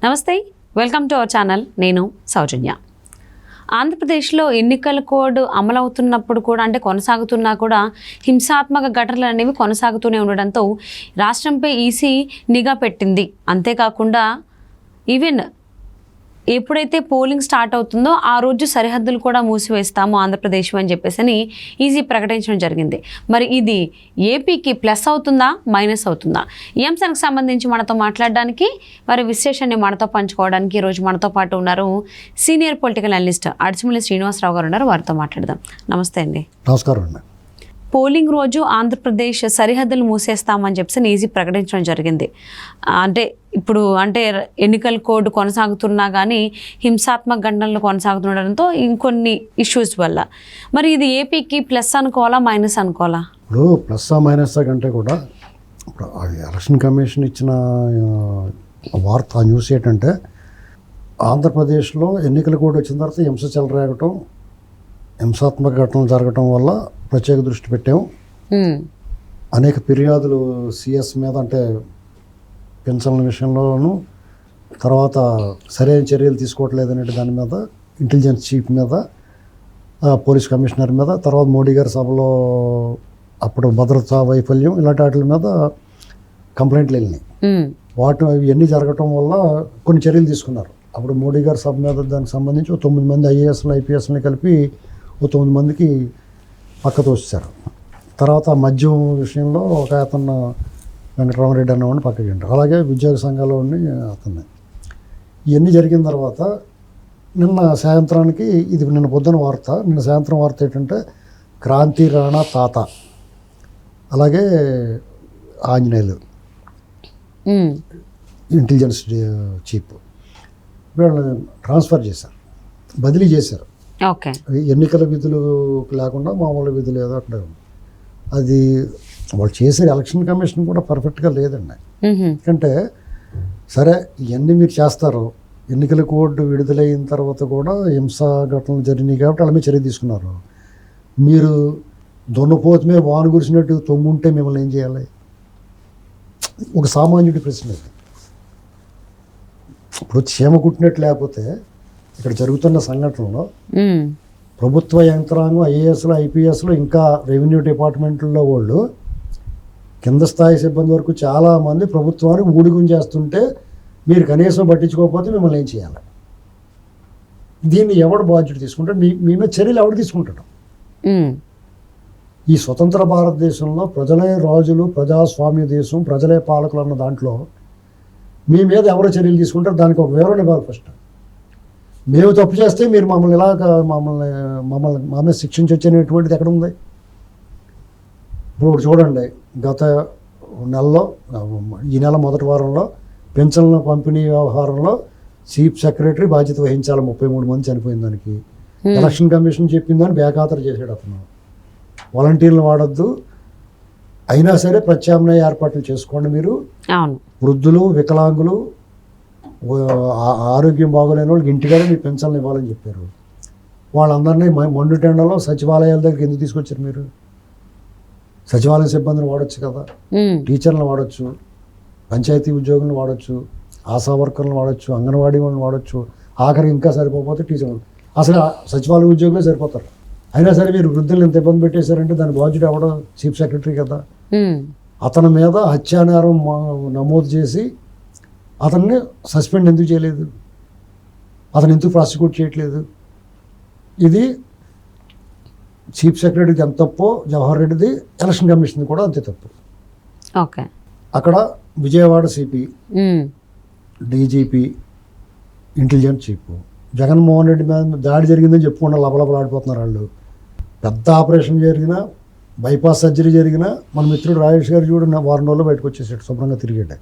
నమస్తే, welcome to our channel. నేను సౌజన్య. ఆంధ్రప్రదేశ్లో ఎన్నికల కోడ్ అమలవుతున్నప్పుడు కూడా కొనసాగుతున్నా కూడా హింసాత్మక ఘటనలు అనేవి కొనసాగుతూనే ఉండడంతో రాష్ట్రంపై ఈసీ నిఘా పెట్టింది. అంతేకాకుండా ఈవెన్ ఎప్పుడైతే పోలింగ్ స్టార్ట్ అవుతుందో ఆ రోజు సరిహద్దులు కూడా మూసివేస్తాము ఆంధ్రప్రదేశ్ అని చెప్పేసి ఈసీ ప్రకటించడం జరిగింది. మరి ఇది ఏపీకి ప్లస్ అవుతుందా, మైనస్ అవుతుందా? ఈ అంశానికి సంబంధించి మనతో మాట్లాడడానికి, వారి విశ్లేషణని మనతో పంచుకోవడానికి ఈరోజు మనతో పాటు ఉన్నారు senior political analyst Adusumilli Srinivasarao గారు ఉన్నారు. వారితో మాట్లాడదాం. నమస్తే అండి. నమస్కారం అండి. పోలింగ్ రోజు ఆంధ్రప్రదేశ్ సరిహద్దులు మూసేస్తామని చెప్పి ఈసీ ప్రకటించడం జరిగింది. ఇప్పుడు ఎన్నికల కోడ్ కొనసాగుతున్నా కానీ హింసాత్మక ఘటనలు కొనసాగుతుండడంతో ఇంకొన్ని ఇష్యూస్ వల్ల మరి ఇది ఏపీకి ప్లస్ అనుకోవాలా, మైనస్ అనుకోవాలా? ఇప్పుడు ప్లస్ మైనస్ కంటే కూడా ఇప్పుడు ఎలక్షన్ కమిషన్ ఇచ్చిన వార్త న్యూస్ ఏంటంటే ఆంధ్రప్రదేశ్లో ఎన్నికల కోడ్ వచ్చిన తర్వాత హింస చెలరేగటం, హింసాత్మక ఘటనలు జరగటం వల్ల ప్రత్యేక దృష్టి పెట్టాము. అనేక ఫిర్యాదులు సిఎస్ మీద పెన్షన్ల విషయంలోనూ, తర్వాత సరైన చర్యలు తీసుకోవట్లేదు అనే దాని మీద, ఇంటెలిజెన్స్ చీఫ్ మీద, పోలీస్ కమిషనర్ మీద, తర్వాత మోడీ గారి సభలో అప్పుడు భద్రతా వైఫల్యం, ఇలాంటి వాటి మీద కంప్లైంట్లు వెళ్ళినాయి. ఇవన్నీ జరగటం వల్ల కొన్ని చర్యలు తీసుకున్నారు. అప్పుడు మోడీ గారి సభ మీద దానికి సంబంధించి 9 మంది ఐఏఎస్లు ఐపీఎస్ని కలిపి 9 మందికి పక్క తోసేశారు. తర్వాత మద్యం విషయంలో ఒక అతను వెంకటరామరెడ్డి అన్నవాడిని పక్కకి ఉంటారు. అలాగే ఉద్యోగ సంఘాల్లో అతన్ని. ఇవన్నీ జరిగిన తర్వాత నిన్న సాయంత్రానికి, ఇది నిన్న పొద్దున వార్త, నిన్న సాయంత్రం వార్త ఏంటంటే క్రాంతి రాణా తాత, అలాగే ఆంజనేయులు ఇంటెలిజెన్స్ చీఫ్, వీళ్ళని ట్రాన్స్ఫర్ చేశారు, బదిలీ చేశారు. ఓకే, ఎన్నికల విధులు లేకుండా మామూలు విధులు ఏదో అక్కడ. అది వాళ్ళు చేసే ఎలక్షన్ కమిషన్ కూడా పర్ఫెక్ట్గా లేదండి. ఎందుకంటే సరే ఇవన్నీ మీరు చేస్తారు, ఎన్నికల కోడ్ విడుదలైన తర్వాత కూడా హింసా ఘటనలు జరిగినాయి కాబట్టి వాళ్ళ మీద చర్య తీసుకున్నారు. మీరు దొన్నపోతు మీద వాను కురిసినట్టు తొమ్ముంటే మిమ్మల్ని ఏం చేయాలి? ఒక సామాన్యుడి ప్రశ్న. ఇప్పుడు చీమ కుట్టినట్టు లేకపోతే ఇక్కడ జరుగుతున్న సంఘటనలో ప్రభుత్వ యంత్రాంగం, ఐఏఎస్లు ఐపీఎస్లు, ఇంకా రెవెన్యూ డిపార్ట్మెంట్లో వాళ్ళు కింద స్థాయి సిబ్బంది వరకు చాలామంది ప్రభుత్వానికి ఊడిగం చేస్తుంటే మీరు కనీసం పట్టించుకోకపోతే మిమ్మల్ని ఏం చేయాలి? దీన్ని ఎవడు బాధ్యత తీసుకుంటాడు? మీ మీద చర్యలు ఎవడు తీసుకుంటాడు? ఈ స్వతంత్ర భారతదేశంలో ప్రజలే రాజులు, ప్రజాస్వామ్య దేశం, ప్రజలే పాలకులు అన్న దాంట్లో మీ మీద ఎవరు చర్యలు తీసుకుంటారు? దానికి ఒక వివరణ ఇవ్వాలి. ఫస్ట్ మేము తప్పు చేస్తే మీరు మమ్మల్ని మా మీద శిక్షించి వచ్చేటువంటిది ఎక్కడ ఉంది? ఇప్పుడు చూడండి, గత నెలలో, ఈ నెల మొదటి వారంలో పెన్షన్ల పంపిణీ వ్యవహారంలో చీఫ్ సెక్రటరీ బాధ్యత వహించాలి. 33 మంది చనిపోయిన దానికి ఎలక్షన్ కమిషన్ చెప్పిందని బేఖాతరు చేసాడు అతను. వాలంటీర్లు వాడొద్దు, అయినా సరే ప్రత్యామ్నాయ ఏర్పాట్లు చేసుకోండి. మీరు వృద్ధులు, వికలాంగులు, ఆరోగ్యం బాగోలేని వాళ్ళకి ఇంటికాడే మీ పెన్షన్లు ఇవ్వాలని చెప్పారు. వాళ్ళందరినీ మండుటెండలో సచివాలయాల దగ్గరికి ఎందుకు తీసుకొచ్చారు? మీరు సచివాలయ సిబ్బందిని వాడచ్చు కదా, టీచర్లను వాడచ్చు, పంచాయతీ ఉద్యోగులను వాడచ్చు, ఆశా వర్కర్లను వాడచ్చు, అంగన్వాడీ వాళ్ళని వాడచ్చు, ఆఖరికి ఇంకా సరిపోతే టీచర్లు. అసలు సచివాలయ ఉద్యోగులే సరిపోతారు. అయినా సరే మీరు వృద్ధులను ఎంత ఇబ్బంది పెట్టేశారంటే దాని బాధ్యత ఎవడో? చీఫ్ సెక్రటరీ కదా. అతని మీద హత్యానేరం నమోదు చేసి అతన్ని సస్పెండ్ ఎందుకు చేయలేదు? అతను ఎందుకు ప్రాసిక్యూట్ చేయట్లేదు? ఇది చీఫ్ సెక్రటరీకి ఎంత తప్పో జవహర్ రెడ్డిది, ఎలక్షన్ కమిషన్ కూడా అంతే తప్పు. ఓకే, అక్కడ Vijayawada CP, DGP, intelligence chief, Jaganmohan Reddy మీద దాడి జరిగిందని చెప్పుకుండా లబలబలాడిపోతున్నారు వాళ్ళు. పెద్ద ఆపరేషన్ జరిగినా, బైపాస్ సర్జరీ జరిగినా మన మిత్రుడు రాజేష్ గారు చూడు 1 వారం రోజుల్లో బయటకు వచ్చేసాడు, శుభ్రంగా తిరిగాడు.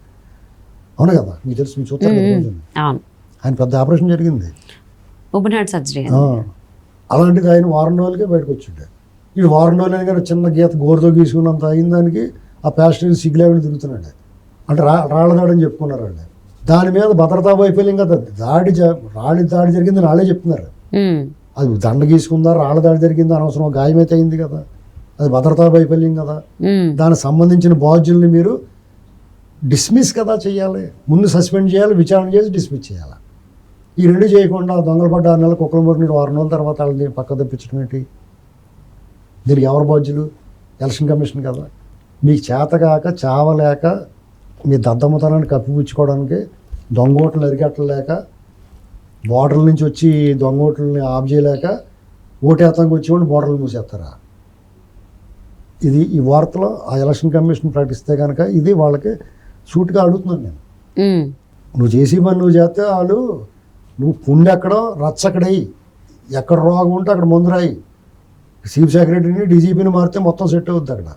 అవును కదా, మీకు తెలుసు, మీకు చూస్తారు. ఆయన పెద్ద ఆపరేషన్ జరిగింది, సర్జరీ. అలాంటిది ఆయన 1 వారం రోజులకే బయటకు వచ్చిండే. ఇది 1 వారం రోజులైనా కానీ చిన్న గీత గోరుతో గీసుకున్నంత అయిన దానికి ఆ ప్యాస్టర్ సిగ్గులేకుండా తిరుగుతున్నాడు. అంటే రాళ్ళదాడని చెప్పుకున్నారు వాళ్ళు. దాని మీద భద్రతా వైఫల్యం కదా, దాడి జరిగిందని వాళ్ళే చెప్తున్నారు. అది దండ గీసుకుందా, రాళ్ళ దాడి జరిగిందా, అనవసరం గాయమైతే అయింది కదా, అది భద్రతా వైఫల్యం కదా. దానికి సంబంధించిన బాధ్యుల్ని మీరు డిస్మిస్ కదా చేయాలి, ముందు సస్పెండ్ చేయాలి, విచారణ చేసి డిస్మిస్ చేయాలి. ఈ రెండు చేయకుండా దొంగలు పడ్డ 6 నెలలు కుక్కలు మొరినాడు 6 నెలల తర్వాత వాళ్ళని పక్క తెప్పించడం ఏంటి? దీనికి ఎవరు బాధ్యులు? ఎలక్షన్ కమిషన్ కదా. మీకు చేతగాక చావలేక మీ దద్దమ్మతనాన్ని కప్పిపుచ్చుకోవడానికి దొంగ ఓట్లు అరికట్టలేక బోర్డర్ల నుంచి వచ్చి దొంగ ఓట్లని ఆఫ్ చేయలేక ఓటేతంగా వచ్చేవాళ్ళు బోర్డర్లు మూసేస్తారా? ఇది ఈ వార్తలో ఆ ఎలక్షన్ కమిషన్ ప్రకటిస్తే కనుక ఇది వాళ్ళకి సూటుగా అడుగుతున్నాను నేను. నువ్వు చేసి పని నువ్వు చేస్తే వాళ్ళు నువ్వు పుండె ఎక్కడో రచ్చక్కడయి ఎక్కడ రోగం ఉంటే అక్కడ మందు రాయి. చీఫ్ సెక్రటరీని డీజీపీని మారితే మొత్తం సెట్ అవుద్ది అక్కడ.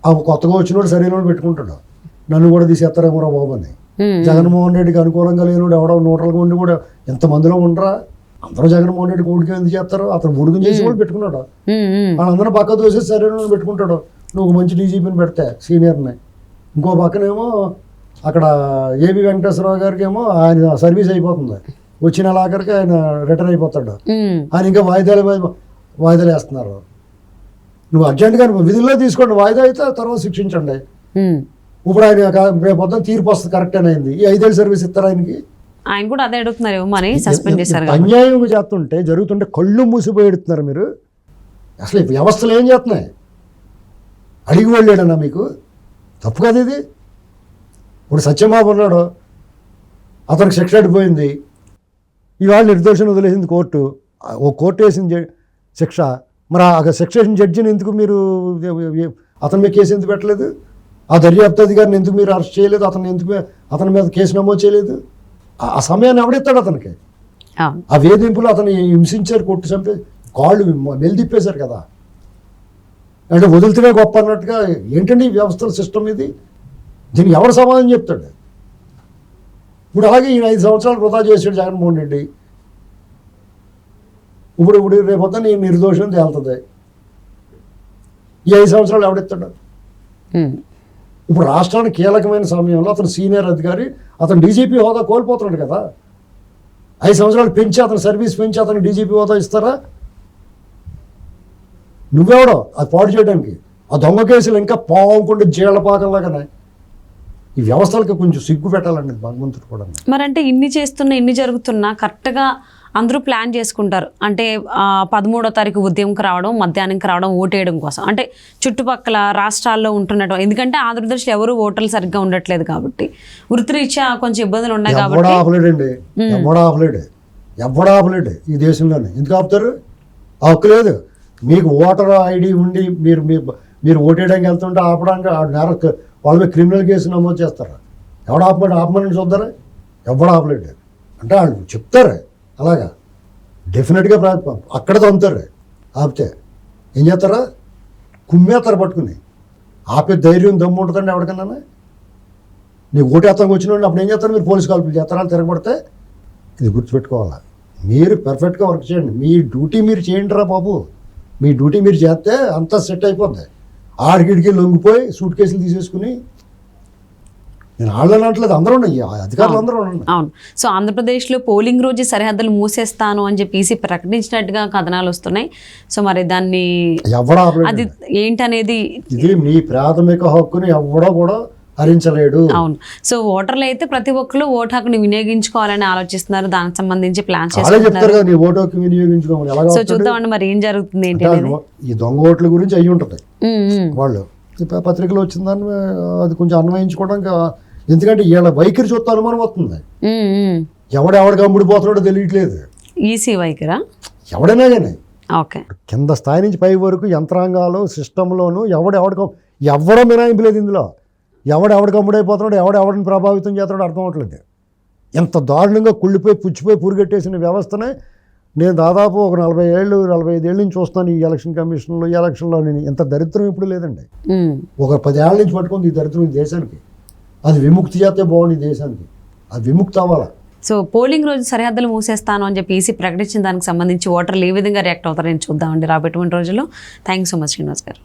ఆ కొత్తగా వచ్చినోడు సరైన పెట్టుకుంటాడు, నన్ను కూడా తీసేస్తారేమో రా బాబు అని. జగన్మోహన్ రెడ్డికి అనుకూలంగా లేనివాడు ఎవడో న్యూట్రల్గా ఉండి కూడా ఎంతమందిలో ఉండరా? అందరూ జగన్మోహన్ రెడ్డి ఓడికి ఎందుకు చేస్తారు? అతను ఉడుకుని చేసి కూడా పెట్టుకున్నాడు. వాళ్ళందరూ పక్క దోసేసి సరైన పెట్టుకుంటాడు. నువ్వు మంచి డీజీపీని పెడితే సీనియర్ని, ఇంకో పక్కనేమో అక్కడ ఏబి వెంకటేశ్వరరావు గారికి ఏమో ఆయన సర్వీస్ అయిపోతుంది, వచ్చిన నెలాఖరికి ఆయన రిటైర్ అయిపోతాడు. ఆయన ఇంకా వాయిదాలు వేస్తున్నారు. నువ్వు అర్జెంటుగా విధుల్లో తీసుకోండి, వాయిదా అయితే తర్వాత శిక్షించండి. ఇప్పుడు ఆయన రేపు పొద్దున తీర్పు వస్తుంది కరెక్ట్ అని అయింది, ఈ 5 ఏళ్ళ సర్వీస్ ఇస్తారు ఆయనకి. ఆయన కూడా అదే అడుగుతున్నారు, మరి సస్పెండ్ చేశారు. అన్యాయం చేస్తుంటే జరుగుతుంటే కళ్ళు మూసిపోయి ఎడుతున్నారు మీరు. అసలు వ్యవస్థలు ఏం చేస్తున్నాయి? అడిగి వెళ్ళాడన్నా మీకు? తప్పు కదా ఇది. ఇప్పుడు సత్యబాబు ఉన్నాడు, అతనికి శిక్ష అడిపోయింది, ఇవాళ నిర్దోషం వదిలేసింది కోర్టు. ఓ కోర్టు వేసింది శిక్ష, మరి ఆ శిక్ష వేసిన జడ్జిని ఎందుకు మీరు అతని మీద కేసు ఎందుకు పెట్టలేదు? ఆ దర్యాప్తు అధికారిని ఎందుకు మీరు అరెస్ట్ చేయలేదు? అతని మీద కేసు నమోదు చేయలేదు? ఆ సమయాన్ని ఎవడెత్తాడు అతనికి? ఆ వేధింపులు అతను హింసించారు, కొట్టు చంపే కాళ్ళు మెలిదిప్పేశారు కదా. అంటే వదులుతూనే గొప్ప అన్నట్టుగా ఏంటండి ఈ వ్యవస్థల సిస్టమ్ ఇది? దీనికి ఎవరు సమాధానం చెప్తాడు? ఇప్పుడు అలాగే ఈయన 5 సంవత్సరాలు వృధా చేసాడు జగన్మోహన్ రెడ్డి. ఇప్పుడు రేపొద్దు నేను నిర్దోషం తేలుతుంది. ఈ 5 సంవత్సరాలు ఎవడెత్తాడు? ఇప్పుడు రాష్ట్రానికి కీలకమైన సమయంలో అతను సీనియర్ అధికారి, అతను డీజీపీ హోదా కోల్పోతున్నాడు కదా. 5 సంవత్సరాలు పెంచి అతను సర్వీస్ పెంచి అతను డీజీపీ హోదా ఇస్తారా? నువ్వెవడో అది పాడు చేయడానికి? ఆ దొంగ కేసులు ఇంకా పావుకుంటే జీళ్ళపాకంలాగానే. ఈ వ్యవస్థలకు కొంచెం సిగ్గు పెట్టాలండి భగవంతుడు కూడా. మరి అంటే ఇన్ని జరుగుతున్నా కరెక్ట్గా అందరూ ప్లాన్ చేసుకుంటారు. అంటే 13వ తారీఖు ఉదయంకి రావడం, మధ్యాహ్నంకి రావడం, ఓటేయడం కోసం. అంటే చుట్టుపక్కల రాష్ట్రాల్లో ఉంటున్నట్టు, ఎందుకంటే ఆంధ్రప్రదేశ్లో ఎవరు ఓటర్లు సరిగ్గా ఉండట్లేదు కాబట్టి, వృత్తిరీత్యా కొంచెం ఇబ్బందులు ఉన్నాయి కాబట్టి. ఎవడా ఆపలేడు ఈ దేశంలోనే. ఎందుకు ఆపుతారు? ఆ హక్కు లేదు మీకు. ఓటర్ ఐడి ఉండి మీరు ఓటేయడానికి వెళ్తుంటే ఆపడానికి వాళ్ళ మీద క్రిమినల్ కేసు నమోదు చేస్తారు. ఆపమని చూద్దారా? ఎవడా ఆపలేడు. అంటే వాళ్ళు చెప్తారు అలాగా, డెఫినెట్గా అక్కడ తమ్ముతారు. ఆపితే ఏం చేస్తారా? కుమ్మేస్తారు పట్టుకుని. ఆపే ధైర్యం దమ్ము ఉంటుందండి ఎవరికన్నా? నీ ఓటేస్తానికి వచ్చిన అప్పుడు ఏం చేస్తారు? మీరు పోలీసు కాల్పులు చేస్తారా తిరగబడితే? ఇది గుర్తుపెట్టుకోవాలా. మీరు పర్ఫెక్ట్గా వర్క్ చేయండి, మీ డ్యూటీ మీరు చేయండి రా బాబు. మీ డ్యూటీ మీరు చేస్తే అంతా సెట్ అయిపోద్ది. ఆడికిడికి లొంగిపోయి సూట్ కేసులు తీసేసుకుని, నేను వాళ్ళని అనట్లేదు, అందరూ ఉన్నాయి, అధికారులు అందరూ ఉన్నాయి. అవును. సో ఆంధ్రప్రదేశ్లో పోలింగ్ రోజు సరిహద్దులు మూసేస్తాను అని చెప్పేసి ప్రకటించినట్టుగా కథనాలు వస్తున్నాయి. సో మరి దాన్ని అది ఏంటనేది, ఇది మీ ప్రాథమిక హక్కుని ఎవడో కూడా హరించలేడు. అవును. సో ఓటర్లు అయితే ప్రతి ఒక్కరు ఓటు హక్కుని వినియోగించుకోవాలని ఆలోచిస్తున్నారు, దానికి సంబంధించి ప్లాన్ చేస్తున్నారు. సో చూద్దామండి మరి ఏం జరుగుతుంది ఏంటి. ఈ దొంగ ఓట్ల గురించి అయ్యి ఉంటుంది, వాళ్ళు పత్రికలో వచ్చిందని అది కొంచెం అన్వయించుకోవడానికి. ఎందుకంటే వీళ్ళ వైఖరి చూస్తే అనుమానం వస్తుంది. ఎవడెవడికి అమ్ముడిపోతున్నాడో తెలియట్లేదు. ఈసీ వైఖరా? ఎవడైనా కానీ ఓకే, కింద స్థాయి నుంచి పై వరకు యంత్రాంగాలు సిస్టంలోనూ ఎవడో మినాయింపు లేదు ఇందులో. ఎవడెవడికి అమ్ముడైపోతున్నాడు, ఎవడెవడిని ప్రభావితం చేస్తున్నాడో అర్థం అవట్లేదు. ఎంత దారుణంగా కుళ్ళిపోయి పుచ్చిపోయి పురుగెట్టేసిన వ్యవస్థనే నేను దాదాపు ఒక 45 ఏళ్ళ నుంచి చూస్తాను. ఈ ఎలక్షన్ కమిషన్లో, ఈ ఎలక్షన్లో నేను ఇంత దరిద్రం ఇప్పుడు లేదండి. ఒక 10 ఏళ్ళ నుంచి పట్టుకుంది ఈ దరిద్రం ఈ దేశానికి. అది విముక్తి చేస్తే బాగుంది ఈ దేశానికి, అది విముక్తి అవ్వాలా. సో పోలింగ్ రోజు సరిహద్దులు మూసేస్తాను అని చెప్పి ఈసీ ప్రకటించిన దానికి సంబంధించి ఓటర్లు ఏ విధంగా రియాక్ట్ అవుతారని చూద్దామండి రాబోయేటువంటి రోజుల్లో. Thank you so much Srinivas గారు.